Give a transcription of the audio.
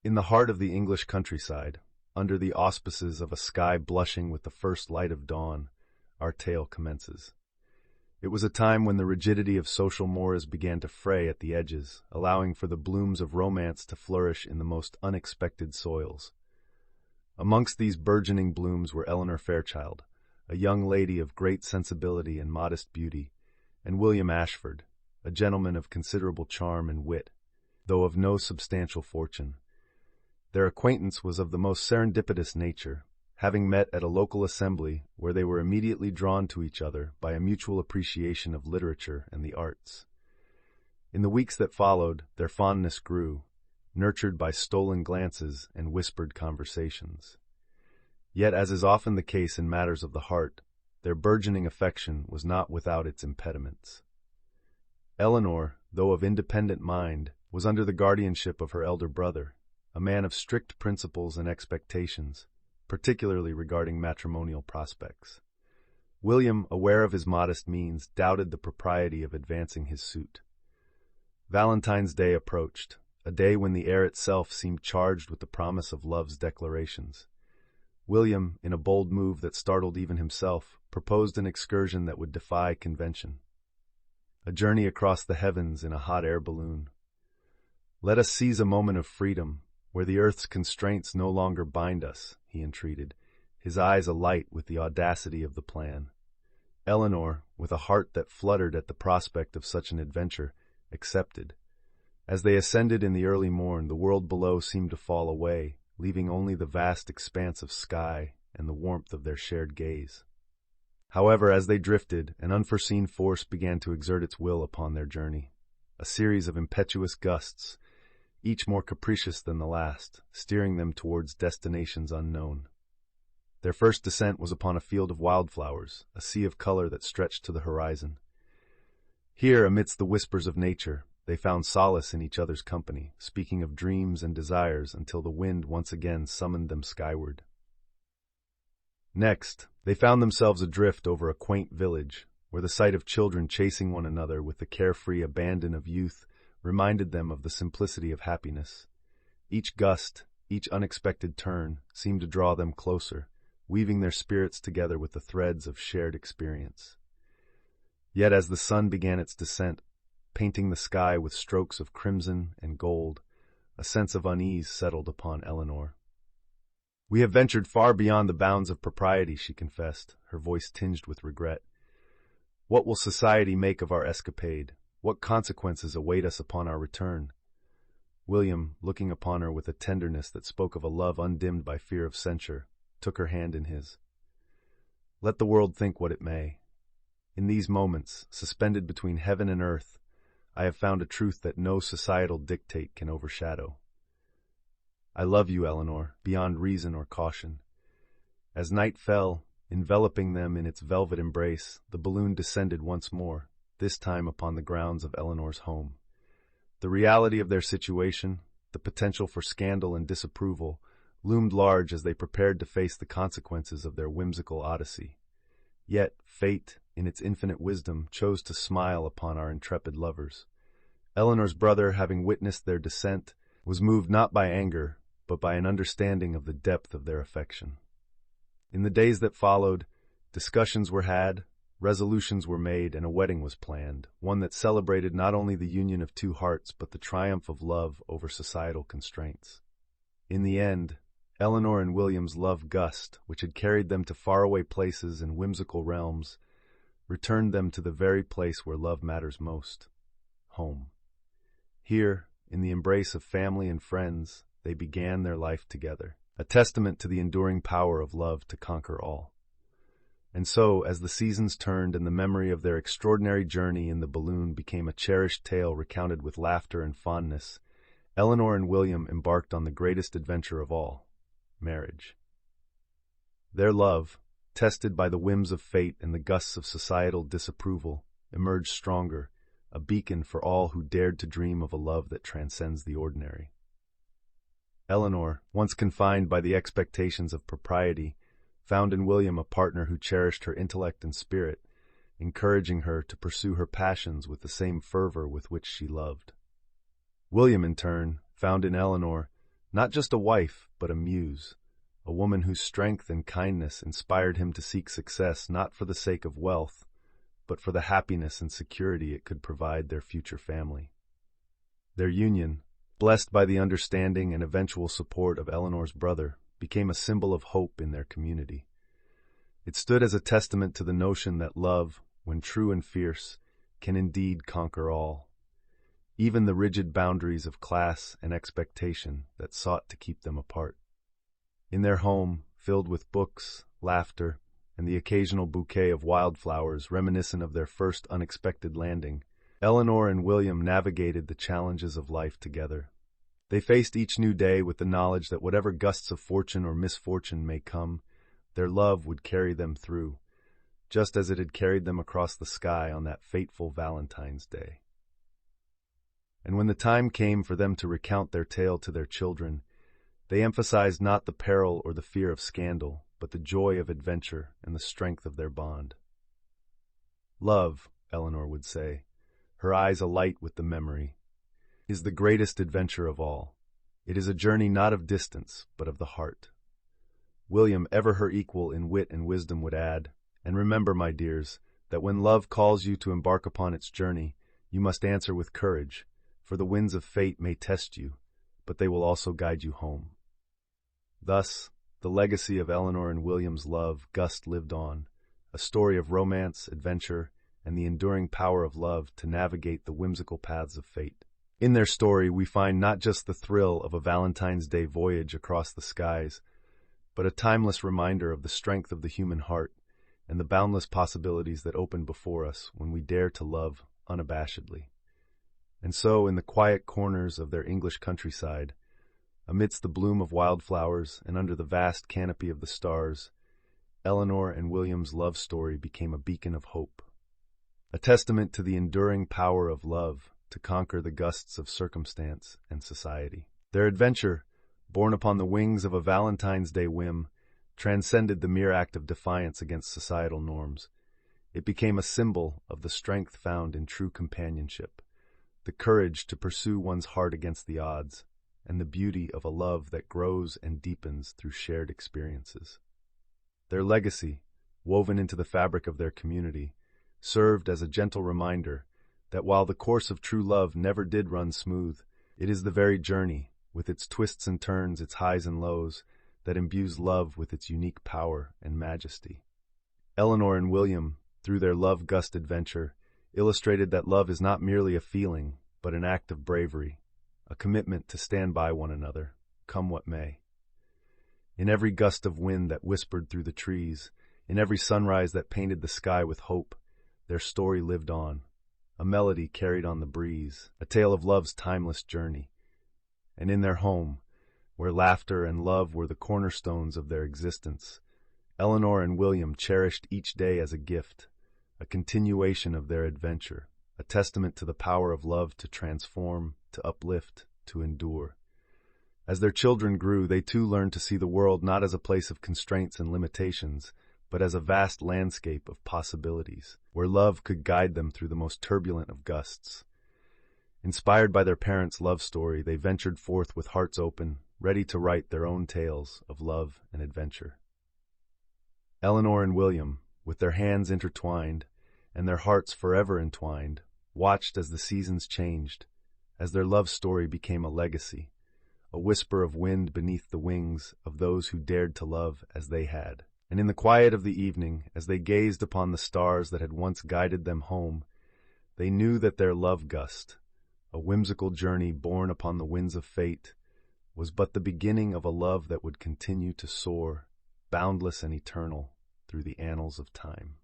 In the heart of the English countryside, under the auspices of a sky blushing with the first light of dawn, our tale commences. It was a time when the rigidity of social mores began to fray at the edges, allowing for the blooms of romance to flourish in the most unexpected soils. Amongst these burgeoning blooms were Eleanor Fairchild, a young lady of great sensibility and modest beauty, and William Ashford, a gentleman of considerable charm and wit, though of no substantial fortune. Their acquaintance was of the most serendipitous nature, having met at a local assembly where they were immediately drawn to each other by a mutual appreciation of literature and the arts. In the weeks that followed, their fondness grew, nurtured by stolen glances and whispered conversations. Yet, as is often the case in matters of the heart, their burgeoning affection was not without its impediments. Eleanor, though of independent mind, was under the guardianship of her elder brother, a man of strict principles and expectations, particularly regarding matrimonial prospects. William, aware of his modest means, doubted the propriety of advancing his suit. Valentine's Day approached, a day when the air itself seemed charged with the promise of love's declarations. William, in a bold move that startled even himself, proposed an excursion that would defy convention. A journey across the heavens in a hot air balloon. "Let us seize a moment of freedom, where the earth's constraints no longer bind us," he entreated, his eyes alight with the audacity of the plan. Eleanor, with a heart that fluttered at the prospect of such an adventure, accepted. As they ascended in the early morn, the world below seemed to fall away, leaving only the vast expanse of sky and the warmth of their shared gaze. However, as they drifted, an unforeseen force began to exert its will upon their journey. A series of impetuous gusts, each more capricious than the last, steering them towards destinations unknown. Their first descent was upon a field of wildflowers, a sea of color that stretched to the horizon. Here, amidst the whispers of nature, they found solace in each other's company, speaking of dreams and desires until the wind once again summoned them skyward. Next, they found themselves adrift over a quaint village, where the sight of children chasing one another with the carefree abandon of youth reminded them of the simplicity of happiness. Each gust, each unexpected turn, seemed to draw them closer, weaving their spirits together with the threads of shared experience. Yet as the sun began its descent, painting the sky with strokes of crimson and gold, a sense of unease settled upon Eleanor. "We have ventured far beyond the bounds of propriety," she confessed, her voice tinged with regret. "What will society make of our escapade? What consequences await us upon our return?" William, looking upon her with a tenderness that spoke of a love undimmed by fear of censure, took her hand in his. "Let the world think what it may. In these moments, suspended between heaven and earth, I have found a truth that no societal dictate can overshadow. I love you, Eleanor, beyond reason or caution." As night fell, enveloping them in its velvet embrace, the balloon descended once more, this time upon the grounds of Eleanor's home. The reality of their situation, the potential for scandal and disapproval, loomed large as they prepared to face the consequences of their whimsical odyssey. Yet fate, in its infinite wisdom, chose to smile upon our intrepid lovers. Eleanor's brother, having witnessed their descent, was moved not by anger, but by an understanding of the depth of their affection. In the days that followed, discussions were had, resolutions were made, and a wedding was planned, one that celebrated not only the union of two hearts, but the triumph of love over societal constraints. In the end, Eleanor and William's love gust, which had carried them to faraway places and whimsical realms, returned them to the very place where love matters most, home. Here, in the embrace of family and friends, they began their life together, a testament to the enduring power of love to conquer all. And so, as the seasons turned and the memory of their extraordinary journey in the balloon became a cherished tale recounted with laughter and fondness, Eleanor and William embarked on the greatest adventure of all, marriage. Their love, tested by the whims of fate and the gusts of societal disapproval, emerged stronger, a beacon for all who dared to dream of a love that transcends the ordinary. Eleanor, once confined by the expectations of propriety, found in William a partner who cherished her intellect and spirit, encouraging her to pursue her passions with the same fervor with which she loved. William, in turn, found in Eleanor Not just a wife, but a muse, a woman whose strength and kindness inspired him to seek success not for the sake of wealth, but for the happiness and security it could provide their future family. Their union, blessed by the understanding and eventual support of Eleanor's brother, became a symbol of hope in their community. It stood as a testament to the notion that love, when true and fierce, can indeed conquer all, even the rigid boundaries of class and expectation that sought to keep them apart. In their home, filled with books, laughter, and the occasional bouquet of wildflowers reminiscent of their first unexpected landing, Eleanor and William navigated the challenges of life together. They faced each new day with the knowledge that whatever gusts of fortune or misfortune may come, their love would carry them through, just as it had carried them across the sky on that fateful Valentine's Day. And when the time came for them to recount their tale to their children, they emphasized not the peril or the fear of scandal, but the joy of adventure and the strength of their bond. Love, Eleanor would say, her eyes alight with the memory, is the greatest adventure of all. It is a journey not of distance, but of the heart. William, ever her equal in wit and wisdom, would add, and remember, my dears, that when love calls you to embark upon its journey, you must answer with courage, for the winds of fate may test you, but they will also guide you home. Thus, the legacy of Eleanor and William's love, Gust, lived on, a story of romance, adventure, and the enduring power of love to navigate the whimsical paths of fate. In their story, we find not just the thrill of a Valentine's Day voyage across the skies, but a timeless reminder of the strength of the human heart and the boundless possibilities that open before us when we dare to love unabashedly. And so, in the quiet corners of their English countryside, amidst the bloom of wildflowers and under the vast canopy of the stars, Eleanor and William's love story became a beacon of hope, a testament to the enduring power of love to conquer the gusts of circumstance and society. Their adventure, born upon the wings of a Valentine's Day whim, transcended the mere act of defiance against societal norms. It became a symbol of the strength found in true companionship, the courage to pursue one's heart against the odds, and the beauty of a love that grows and deepens through shared experiences. Their legacy, woven into the fabric of their community, served as a gentle reminder that while the course of true love never did run smooth, it is the very journey, with its twists and turns, its highs and lows, that imbues love with its unique power and majesty. Eleanor and William, through their Love Gust adventure, illustrated that love is not merely a feeling, but an act of bravery, a commitment to stand by one another, come what may. In every gust of wind that whispered through the trees, in every sunrise that painted the sky with hope, their story lived on, a melody carried on the breeze, a tale of love's timeless journey. And in their home, where laughter and love were the cornerstones of their existence, Eleanor and William cherished each day as a gift, a continuation of their adventure, a testament to the power of love to transform, to uplift, to endure. As their children grew, they too learned to see the world not as a place of constraints and limitations, but as a vast landscape of possibilities, where love could guide them through the most turbulent of gusts. Inspired by their parents' love story, they ventured forth with hearts open, ready to write their own tales of love and adventure. Eleanor and William, with their hands intertwined and their hearts forever entwined, watched as the seasons changed, as their love story became a legacy, a whisper of wind beneath the wings of those who dared to love as they had. And in the quiet of the evening, as they gazed upon the stars that had once guided them home, they knew that their love gust, a whimsical journey borne upon the winds of fate, was but the beginning of a love that would continue to soar, boundless and eternal, through the annals of time.